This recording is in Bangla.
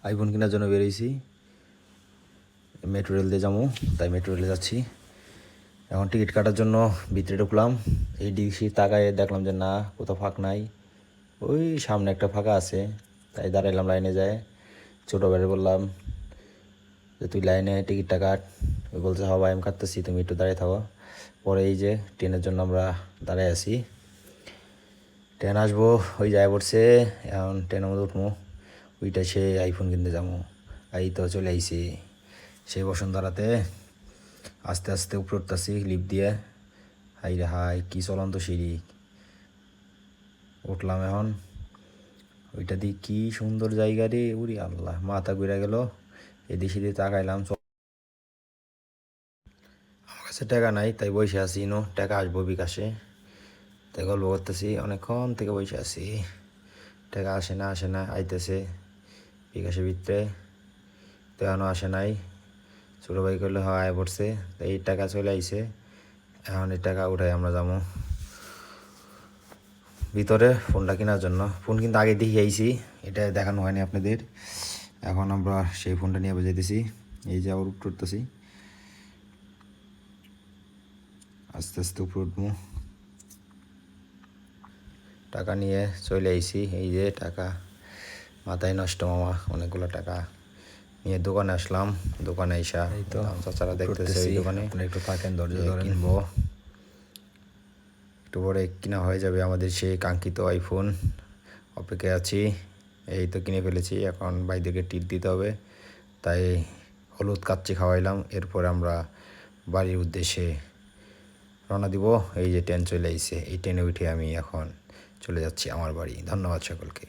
আইফোন কেনার জন্য বেরিয়েছি, মেট্রো রেল দিয়ে যাবো, তাই মেট্রো রেলে যাচ্ছি। এখন টিকিট কাটার জন্য ভিতরে ঢুকলাম, এই ডিসি তাকায় দেখলাম যে না, কোথাও ফাঁক নাই। ওই সামনে একটা ফাঁকা আছে, তাই দাঁড়াইলাম লাইনে যায়। ছোটো ভাইরে বললাম যে তুই লাইনে টিকিটটা কাট। ওই বলছে হ্যাঁ ভাই আমি কাটতেছি, তুমি একটু দাঁড়িয়ে থাকো। পরে এই যে ট্রেনের জন্য আমরা দাঁড়ায় আছি, ট্রেন আসবো, ওই যায় পড়ছে। এখন ট্রেনের মধ্যে উঠবো, ওইটা সে আইফোন কিনতে যাবো। এই তো চলে আইছি সেই বসুন্ধরাতে, আস্তে আস্তে উপরে উঠতেছি লিফট দিয়ে। হাই রে হাই, কী চলন্ত সিঁড়ি। উঠলাম এখন, ওইটা দিয়ে কী সুন্দর জায়গা রে, উরি আল্লাহ, মাথা ঘুরে গেল। এদিক সেদিকে তাকাইলাম, আমার কাছে টাকা নাই, তাই বসে আছি। টাকা আসবো বিকাশে, তাই গল্প করতেছি, অনেকক্ষণ থেকে বসে আছি। টাকা আসে না আইতেছে বিকাশের ভিতরে, তো এখনও আসে নাই। ছোটো ভাই করলে হয় আয় পড়ছে, তাই এই টাকা চলে আইছে। এখন এই টাকা উঠাই আমরা যাবো ভিতরে ফোনটা কেনার জন্য। ফোন কিন্তু আগে দেখে আইছি, এটা দেখানো হয়নি আপনাদের। এখন আমরা সেই ফোনটা নিয়ে বাজাইতেছি, এই যে আবার উপরে উঠতেছি, আস্তে আস্তে উপরে উঠবো। টাকা নিয়ে চলে আইছি, এই যে টাকা, মাথায় নষ্ট মামা, অনেকগুলো টাকা নিয়ে দোকানে আসলাম। দোকানে আইসা এই তো চাচারা দেখতেছে ওই দোকানে, একটু থাকেন ধৈর্য ধরে কিনবো, একটু পরে কিনা হয়ে যাবে আমাদের সেই কাঙ্ক্ষিত আইফোন। অপেক্ষায় আছি, এই তো কিনে ফেলেছি। এখন ভাইদেরকে টিট দিতে হবে, তাই হলুদ কাচ্চি খাওয়াইলাম। এরপর আমরা বাড়ির উদ্দেশ্যে রওনা দিব। এই যে ট্রেন চলে আইছে, এই ট্রেনে উঠে আমি এখন চলে যাচ্ছি আমার বাড়ি। ধন্যবাদ সকলকে।